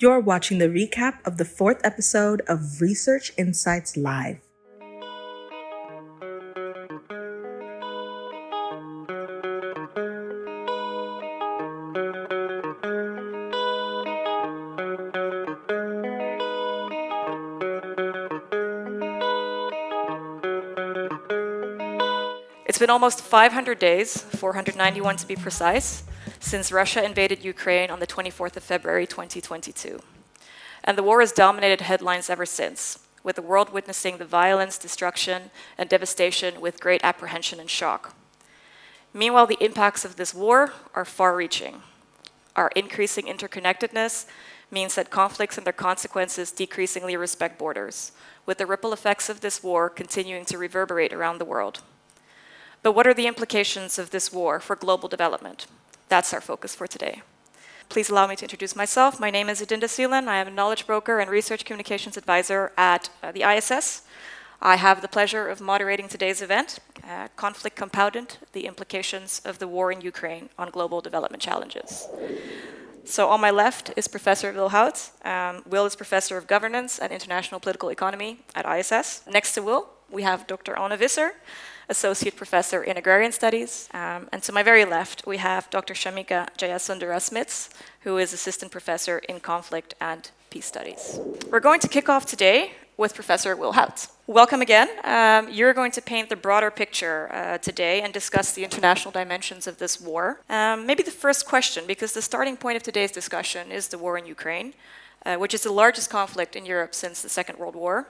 You're watching the recap of the 4th episode of Research Insights Live. It's been almost 500 days, 491 to be precise, since Russia invaded Ukraine on the 24th of February 2022. And the war has dominated headlines ever since, with the world witnessing the violence, destruction, and devastation with great apprehension and shock. Meanwhile, the impacts of this war are far-reaching. Our increasing interconnectedness means that conflicts and their consequences decreasingly respect borders, with the ripple effects of this war continuing to reverberate around the world. But what are the implications of this war for global development? That's our focus for today. Please allow me to introduce myself. My name is Adinda Ceelen. I am a knowledge broker and research communications advisor at the ISS. I have the pleasure of moderating today's event, Conflict Compounded, the Implications of the War in Ukraine on Global Development Challenges. So on my left is Professor Wil Hout. Wil is Professor of Governance and International Political Economy at ISS. Next to Wil, we have Dr. Oane Visser, Associate Professor in Agrarian Studies. And to my very left, we have Dr. Shyamika Jayasundara-Smits, who is Assistant Professor in Conflict and Peace Studies. We're going to kick off today with Professor Wil Hout. Welcome again. You're going to paint the broader picture today and discuss the international dimensions of this war. Maybe the first question, because the starting point of today's discussion is the war in Ukraine, which is the largest conflict in Europe since the Second World War.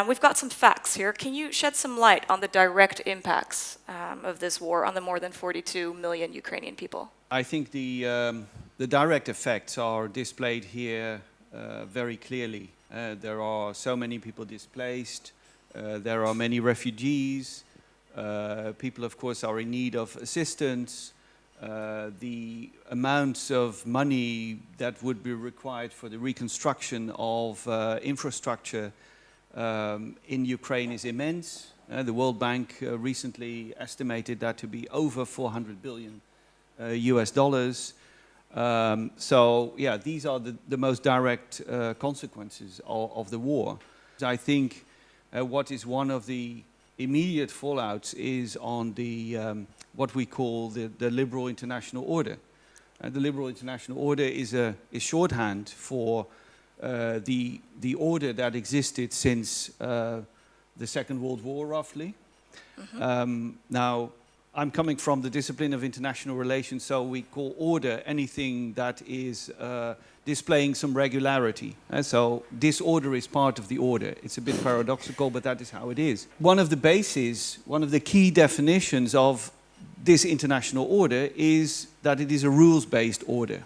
We've got some facts here. Can you shed some light on the direct impacts of this war on the more than 42 million Ukrainian people? I think the direct effects are displayed here very clearly. There are so many people displaced. There are many refugees. People, of course, are in need of assistance. The amounts of money that would be required for the reconstruction of infrastructure in Ukraine is immense. The World Bank recently estimated that to be over 400 billion US dollars. So yeah, these are the most direct consequences of the war. I think what is one of the immediate fallouts is on the what we call the liberal international order. The liberal international order is shorthand for the order that existed since the Second World War, roughly. Mm-hmm. Now, I'm coming from the discipline of international relations, so we call order anything that is displaying some regularity. So disorder is part of the order. It's a bit paradoxical, but that is how it is. One of the bases, one of the key definitions of this international order is that it is a rules-based order,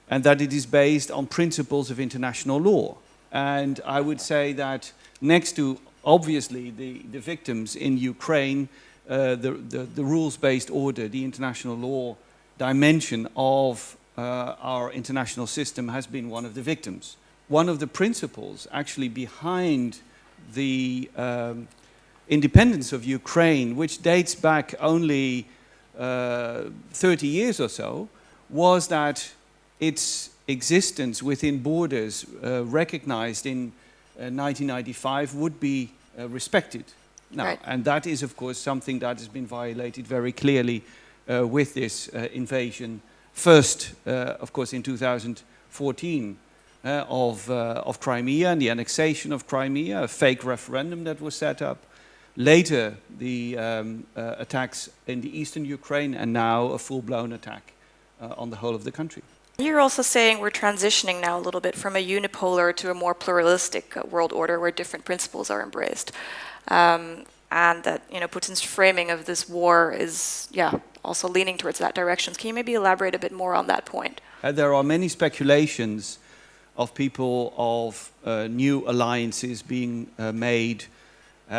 and that it is based on principles of international law. And I would say that next to, obviously, the victims in Ukraine, the rules-based order, the international law dimension of our international system has been one of the victims. One of the principles actually behind the independence of Ukraine, which dates back only 30 years or so, was that its existence within borders recognized in 1995 would be respected. Now, right. And that is, of course, something that has been violated very clearly with this invasion. First, of course, in 2014 of Crimea and the annexation of Crimea, a fake referendum that was set up. Later, the attacks in the eastern Ukraine, and now a full-blown attack on the whole of the country. You're also saying we're transitioning now a little bit from a unipolar to a more pluralistic world order where different principles are embraced. And that, Putin's framing of this war is, also leaning towards that direction. Can you maybe elaborate a bit more on that point? There are many speculations of people of new alliances being made.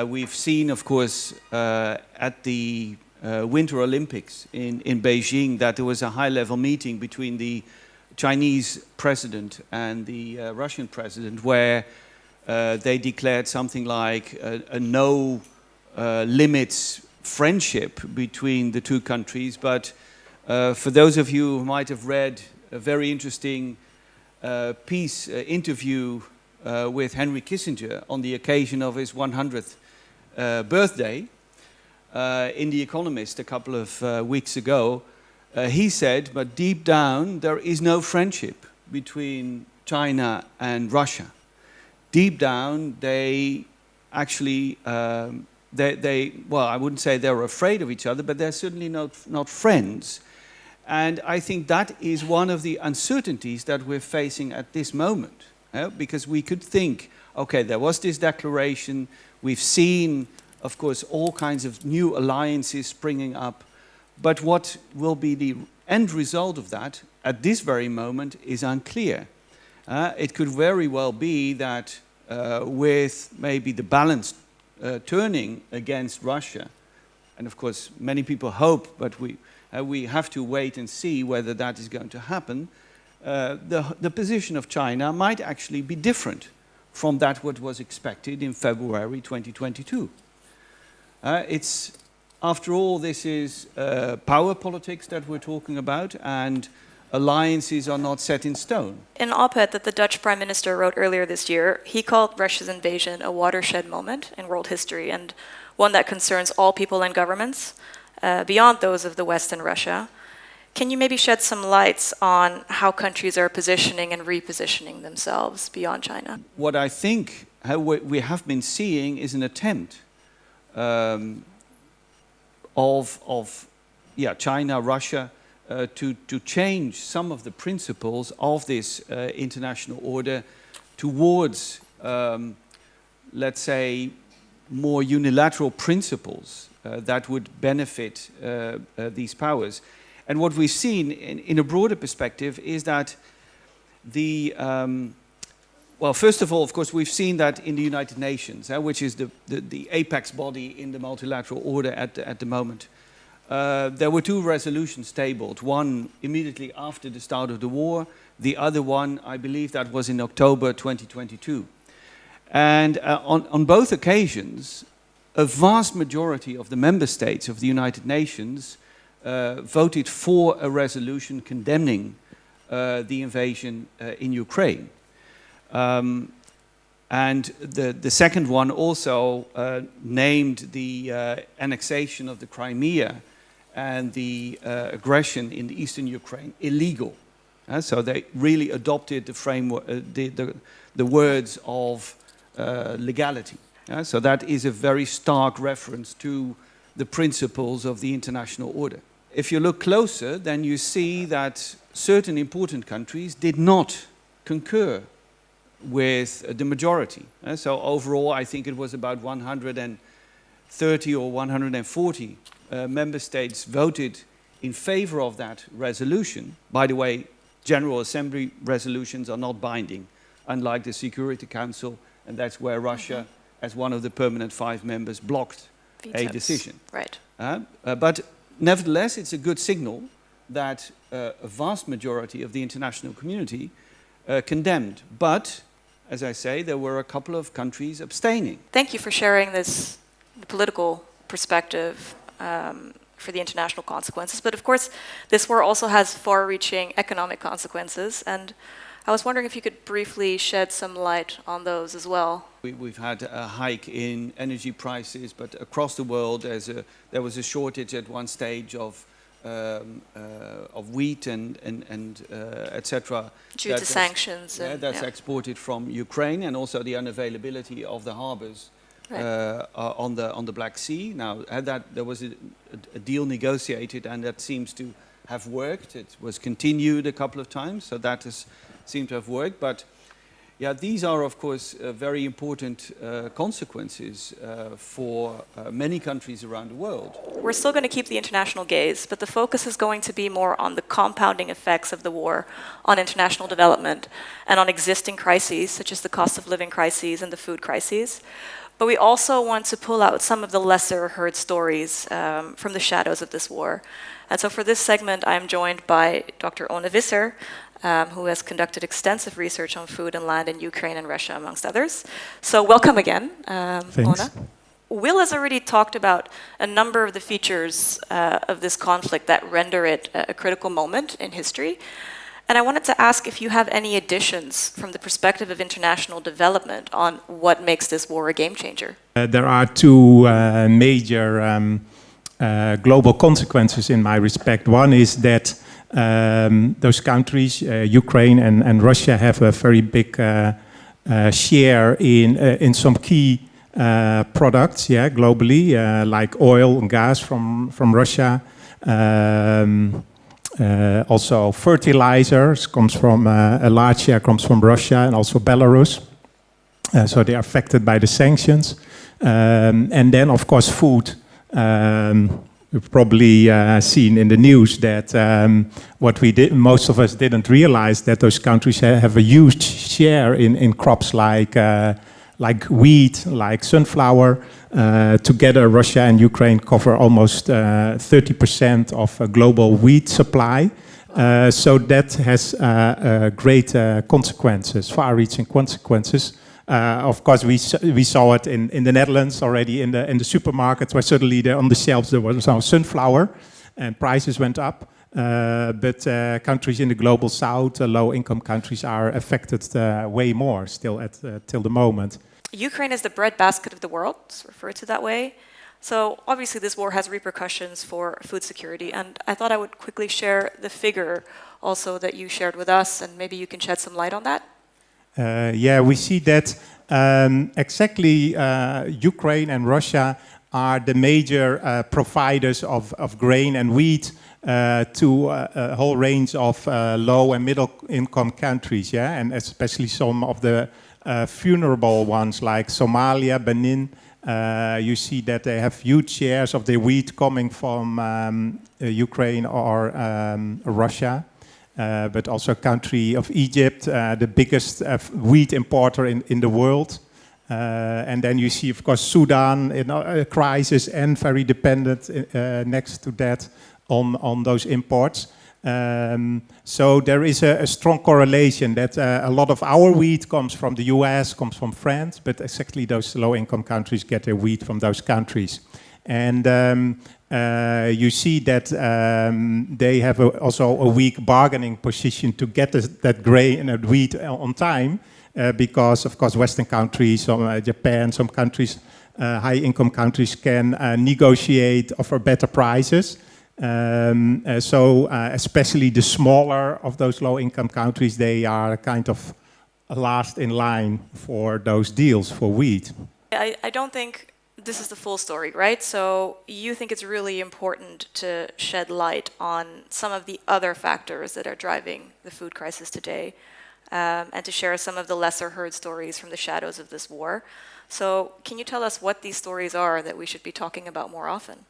We've seen, of course, at the Winter Olympics in Beijing that there was a high-level meeting between the Chinese president and the Russian president where they declared something like a no limits friendship between the two countries. But for those of you who might have read a very interesting peace interview with Henry Kissinger on the occasion of his 100th birthday in The Economist a couple of weeks ago, he said, but deep down there is no friendship between China and Russia. Deep down they actually, well, I wouldn't say they're afraid of each other, but they're certainly not friends. And I think that is one of the uncertainties that we're facing at this moment. Because we could think, okay, there was this declaration, we've seen, of course, all kinds of new alliances springing up, but what will be the end result of that at this very moment is unclear. It could very well be that with maybe the balance turning against Russia, and of course many people hope, but we have to wait and see whether that is going to happen, the position of China might actually be different from that what was expected in February 2022. It's, after all, this is power politics that we're talking about, and alliances are not set in stone. In an op-ed that the Dutch Prime Minister wrote earlier this year, he called Russia's invasion a watershed moment in world history, and one that concerns all people and governments, beyond those of the West and Russia. Can you maybe shed some lights on how countries are positioning and repositioning themselves beyond China? What I think we have been seeing is an attempt of China, Russia, to change some of the principles of this international order towards, let's say, more unilateral principles that would benefit these powers. And what we've seen in a broader perspective is that well, first of all, of course, we've seen that in the United Nations, which is the apex body in the multilateral order at the moment. There were two resolutions tabled, one immediately after the start of the war, the other one, I believe that was in October 2022. And on both occasions, a vast majority of the member states of the United Nations voted for a resolution condemning the invasion in Ukraine. And the second one also named the annexation of the Crimea and the aggression in the eastern Ukraine illegal. So they really adopted the framework, the words of legality. So that is a very stark reference to the principles of the international order. If you look closer, then you see that certain important countries did not concur with the majority. So overall, I think it was about 130 or 140 member states voted in favor of that resolution. By the way, General Assembly resolutions are not binding, unlike the Security Council, and that's where Russia, as one of the permanent 5 members, blocked a decision. Right. But nevertheless, it's a good signal that a vast majority of the international community condemned. But, as I say, there were a couple of countries abstaining. Thank you for sharing this political perspective for the international consequences. But of course, this war also has far-reaching economic consequences. And I was wondering if you could briefly shed some light on those as well. We've had a hike in energy prices, but across the world there was a shortage at one stage of wheat and etc. Due to sanctions. That's exported from Ukraine, and also the unavailability of the harbors on the Black Sea. Now, there was a deal negotiated, and that seems to have worked. It was continued a couple of times, so that has seemed to have worked. But yeah, these are, of course, very important consequences for many countries around the world. We're still going to keep the international gaze, but the focus is going to be more on the compounding effects of the war on international development and on existing crises, such as the cost of living crises and the food crises. But we also want to pull out some of the lesser heard stories from the shadows of this war. And so for this segment, I'm joined by Dr. Oane Visser, who has conducted extensive research on food and land in Ukraine and Russia, amongst others. So welcome again, Thanks. Oane. Wil has already talked about a number of the features of this conflict that render it a critical moment in history. And I wanted to ask if you have any additions from the perspective of international development on what makes this war a game changer. There are two major global consequences in my respect. One is that those countries, Ukraine and Russia, have a very big share in some key products, globally, like oil and gas from Russia. Also fertilizers comes from a large share comes from Russia and also Belarus. So they are affected by the sanctions. And then, of course, food. You've probably seen in the news that most of us didn't realize that those countries have a huge share in crops like wheat, like sunflower. Together, Russia and Ukraine cover almost 30% of global wheat supply. So that has great consequences, far-reaching consequences. Of course, we saw it in the Netherlands already in the supermarkets, where suddenly on the shelves there was some sunflower, and prices went up. But countries in the global south, low-income countries, are affected way more still till the moment. Ukraine is the breadbasket of the world, it's referred to that way. So obviously this war has repercussions for food security, and I thought I would quickly share the figure also that you shared with us, and maybe you can shed some light on that. We see that exactly Ukraine and Russia are the major providers of grain and wheat to a whole range of low and middle income countries, and especially some of the vulnerable ones like Somalia, Benin. You see that they have huge shares of their wheat coming from Ukraine or Russia. But also a country of Egypt, the biggest wheat importer in the world. And then you see, of course, Sudan in a crisis and very dependent next to that on those imports. So there is a strong correlation that a lot of our wheat comes from the US, comes from France, but exactly those low-income countries get their wheat from those countries. And you see that they have also a weak bargaining position to get that grain and wheat on time, because, of course, Western countries, Japan, some countries, high-income countries can negotiate, offer better prices. So especially the smaller of those low-income countries, they are kind of last in line for those deals for wheat. I don't think this is the full story, right? So you think it's really important to shed light on some of the other factors that are driving the food crisis today, and to share some of the lesser heard stories from the shadows of this war. So can you tell us what these stories are that we should be talking about more often?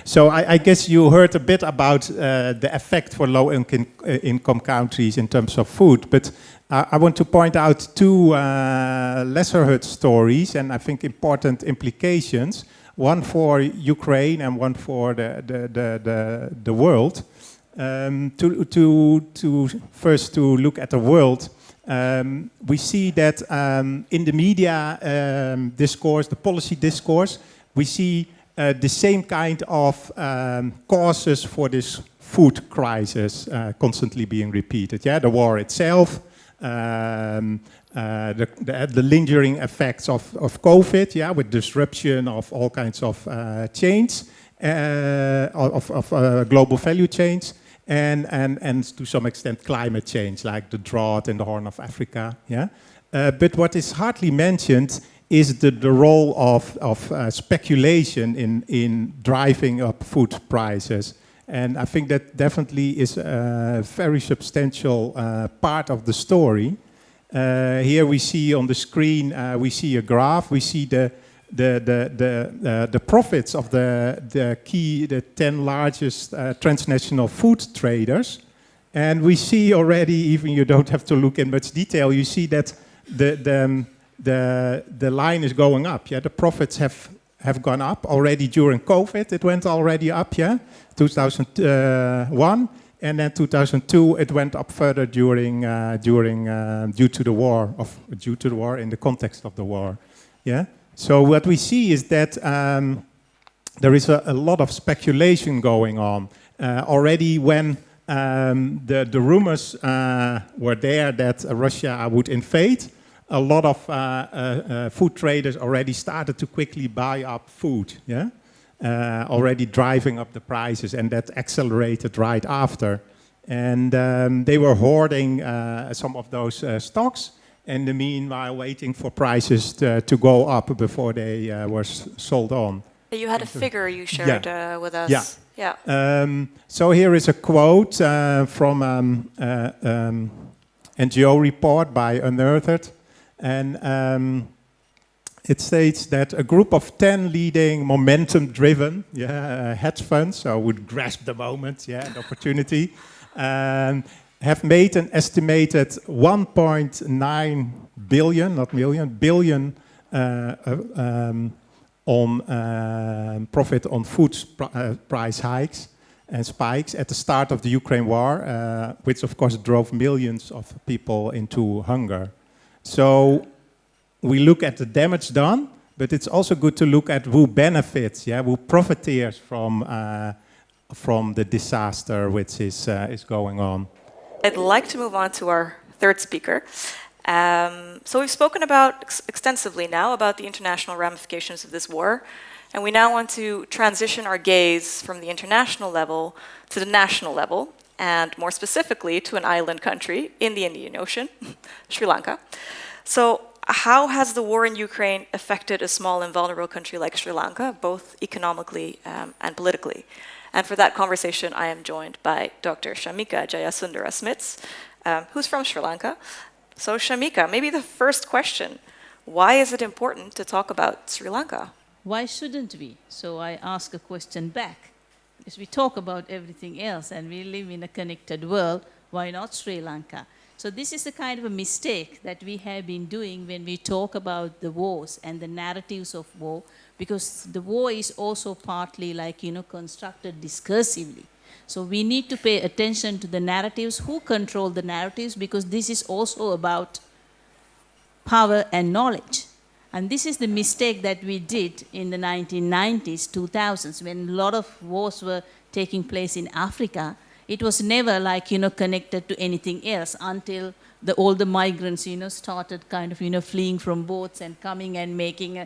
So I guess you heard a bit about the effect for low-income countries in terms of food, but I want to point out two lesser heard stories, and I think important implications. One for Ukraine and one for the world. First to look at the world, we see that in the media discourse, the policy discourse, we see the same kind of causes for this food crisis constantly being repeated. The war itself, the lingering effects of COVID, with disruption of all kinds of chains, of global value chains, and to some extent climate change, like the drought in the Horn of Africa. But what is hardly mentioned is the role of speculation in driving up food prices. And I think that definitely is a very substantial part of the story. Here we see on the screen, we see a graph. We see the profits of the 10 largest transnational food traders. And we see already, even you don't have to look in much detail, you see that the line is going up. The profits have gone up already during COVID. It went already up, 2001, and then 2002 it went up further due to the war, in the context of the war. So what we see is that there is a lot of speculation going on already when the rumors were there that Russia would invade. A lot of food traders already started to quickly buy up food, yeah? Already driving up the prices, and that accelerated right after. And they were hoarding some of those stocks, in the meanwhile waiting for prices to go up before they were sold on. You had a figure you shared with us. Yeah. So here is a quote from NGO report by Unearthed. And it states that a group of 10 leading momentum-driven hedge funds, so would grasp the moment, the opportunity, have made an estimated 1.9 billion, not million, billion on profit on food price hikes and spikes at the start of the Ukraine war, which of course drove millions of people into hunger. So we look at the damage done, but it's also good to look at who benefits, who profiteers from the disaster which is going on. I'd like to move on to our third speaker. So we've spoken about extensively now about the international ramifications of this war, and we now want to transition our gaze from the international level to the national level, and more specifically to an island country in the Indian Ocean, Sri Lanka. So how has the war in Ukraine affected a small and vulnerable country like Sri Lanka, both economically and politically? And for that conversation, I am joined by Dr. Shyamika Jayasundara-Smits, who's from Sri Lanka. So Shyamika, maybe the first question, why is it important to talk about Sri Lanka? Why shouldn't we? So I ask a question back. Because we talk about everything else and we live in a connected world, why not Sri Lanka? So this is a kind of a mistake that we have been doing when we talk about the wars and the narratives of war, because the war is also partly constructed discursively. So we need to pay attention to the narratives, who control the narratives, because this is also about power and knowledge. And this is the mistake that we did in the 1990s, 2000s, when a lot of wars were taking place in Africa. It was never connected to anything else until all the migrants, started fleeing from boats and coming and making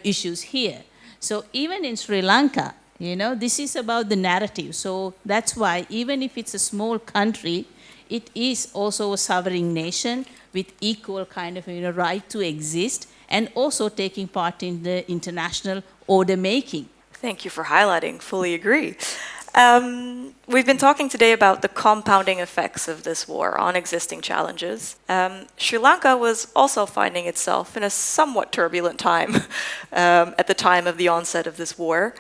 issues here. So even in Sri Lanka, this is about the narrative. So that's why even if it's a small country, it is also a sovereign nation with equal right to exist and also taking part in the international order making. Thank you for highlighting. Fully agree. We've been talking today about the compounding effects of this war on existing challenges. Sri Lanka was also finding itself in a somewhat turbulent time at the time of the onset of this war.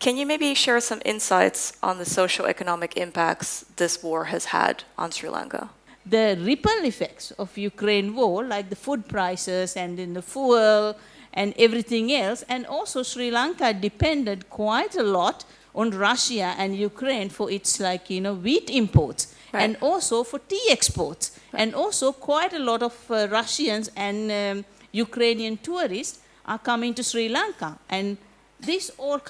Can you maybe share some insights on the socio-economic impacts this war has had on Sri Lanka? The ripple effects of Ukraine war, like the food prices and in the fuel and everything else, and also Sri Lanka depended quite a lot on Russia and Ukraine for its wheat imports, right, and also for tea exports. Right. And also quite a lot of Russians and Ukrainian tourists are coming to Sri Lanka. And this all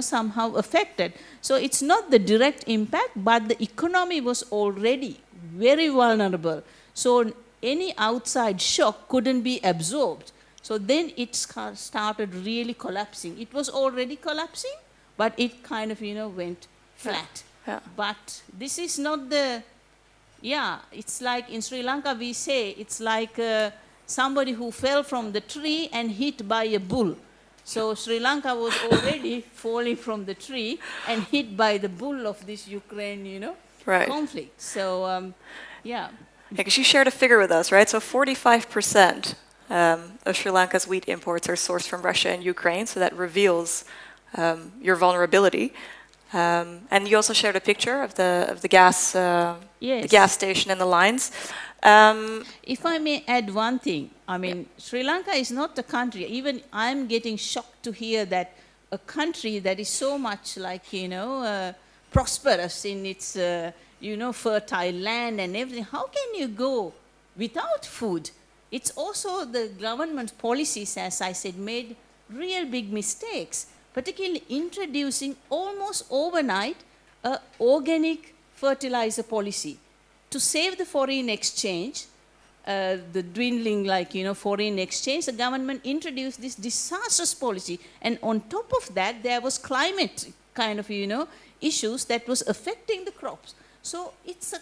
somehow affected. So it's not the direct impact, but the economy was already very vulnerable. So any outside shock couldn't be absorbed. So then it started really collapsing. It was already collapsing, but it went flat. Yeah. But this is not it's like in Sri Lanka we say, it's like somebody who fell from the tree and hit by a bull. So Sri Lanka was already falling from the tree and hit by the bull of this Ukraine, right, conflict. So, because you shared a figure with us, right? So 45% of Sri Lanka's wheat imports are sourced from Russia and Ukraine, so that reveals your vulnerability. And you also shared a picture of the gas yes, the gas station and the lines. If I may add one thing, Sri Lanka is not a country. Even I'm getting shocked to hear that a country that is so much prosperous in its fertile land and everything. How can you go without food? It's also the government's policies, as I said, made real big mistakes, particularly introducing almost overnight organic fertilizer policy. To save the foreign exchange, the dwindling, foreign exchange, the government introduced this disastrous policy. And on top of that, there was climate issues that was affecting the crops. So it's a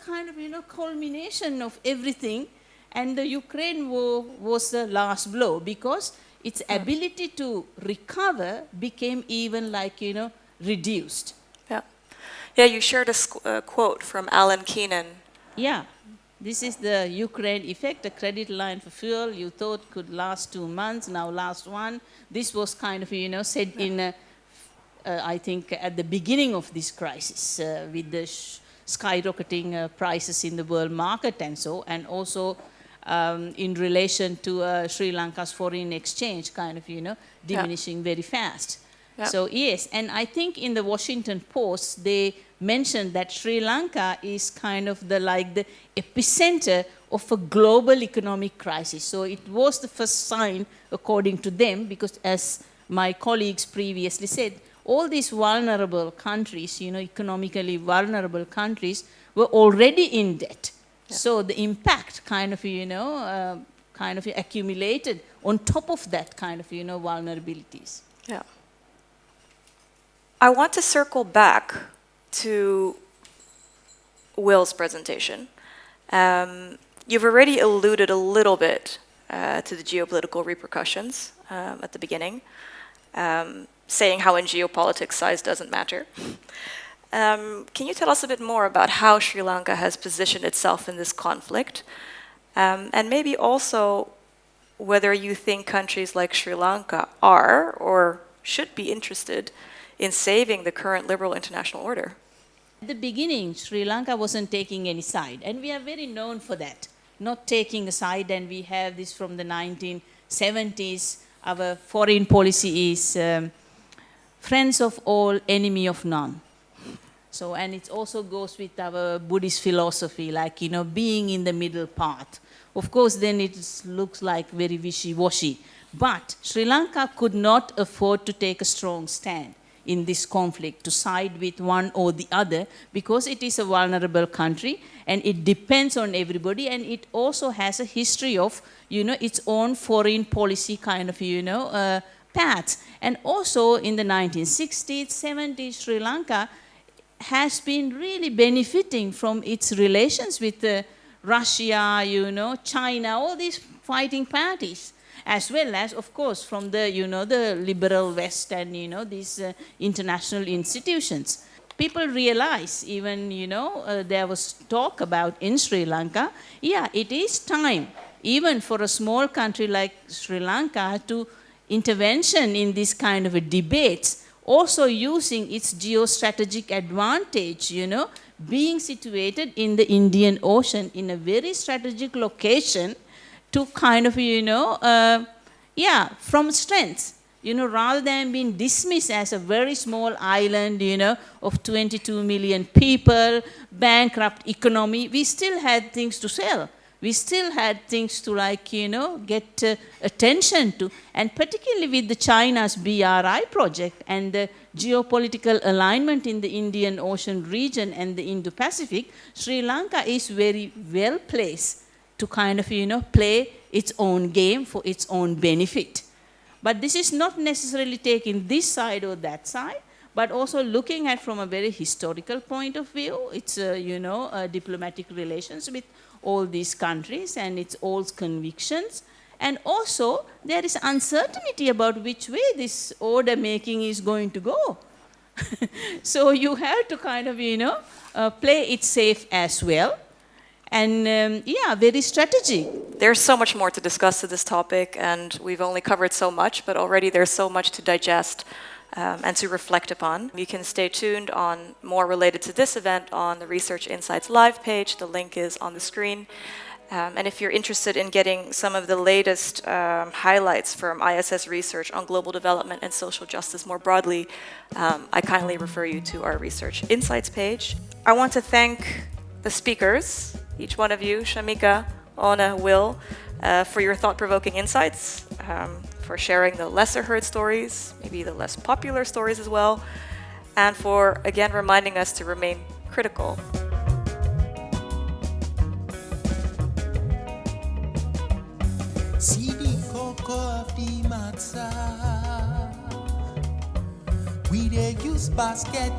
culmination of everything. And the Ukraine war was the last blow because its ability to recover became even reduced. Yeah. Yeah, you shared a quote from Alan Keenan. Yeah. This is the Ukraine effect, a credit line for fuel you thought could last 2 months, now last one. This was said in, I think, at the beginning of this crisis with the skyrocketing prices in the world market and so, and also in relation to Sri Lanka's foreign exchange diminishing very fast. Yeah. So yes, and I think in the Washington Post, they mentioned that Sri Lanka is the epicenter of a global economic crisis. So it was the first sign, according to them, because as my colleagues previously said, all these vulnerable countries, economically vulnerable countries, were already in debt. Yeah. So the impact accumulated on top of that vulnerabilities. Yeah. I want to circle back to Wil's presentation. You've already alluded a little bit to the geopolitical repercussions at the beginning, saying how in geopolitics size doesn't matter. Can you tell us a bit more about how Sri Lanka has positioned itself in this conflict? And maybe also whether you think countries like Sri Lanka are or should be interested in saving the current liberal international order? At the beginning, Sri Lanka wasn't taking any side, and we are very known for that, not taking a side, and we have this from the 1970s. Our foreign policy is friends of all, enemy of none. So, and it also goes with our Buddhist philosophy, being in the middle path. Of course, then it looks like very wishy-washy. But Sri Lanka could not afford to take a strong stand in this conflict, to side with one or the other, because it is a vulnerable country and it depends on everybody, and it also has a history of, its own foreign policy paths. And also in the 1960s, 70s, Sri Lanka has been really benefiting from its relations with Russia, China, all these fighting parties, as well as, of course, from the, the liberal West and, these international institutions. People realize, even, there was talk about in Sri Lanka, it is time, even for a small country like Sri Lanka, to intervention in this kind of a debates, also using its geostrategic advantage, being situated in the Indian Ocean in a very strategic location, to from strength, rather than being dismissed as a very small island, of 22 million people, bankrupt economy. We still had things to sell. We still had things to get attention to. And particularly with the China's BRI project and the geopolitical alignment in the Indian Ocean region and the Indo-Pacific, Sri Lanka is very well placed to play its own game for its own benefit. But this is not necessarily taking this side or that side, but also looking at from a very historical point of view. It's, diplomatic relations with all these countries and its old convictions. And also, there is uncertainty about which way this order making is going to go. So you have to play it safe as well. And very strategic. There's so much more to discuss to this topic, and we've only covered so much, but already there's so much to digest and to reflect upon. You can stay tuned on more related to this event on the Research Insights live page. The link is on the screen. And if you're interested in getting some of the latest highlights from ISS research on global development and social justice more broadly, I kindly refer you to our Research Insights page. I want to thank the speakers, each one of you, Shyamika, Oane, Wil, for your thought-provoking insights, for sharing the lesser heard stories, maybe the less popular stories as well, and for, again, reminding us to remain critical of the matter. We dey use basket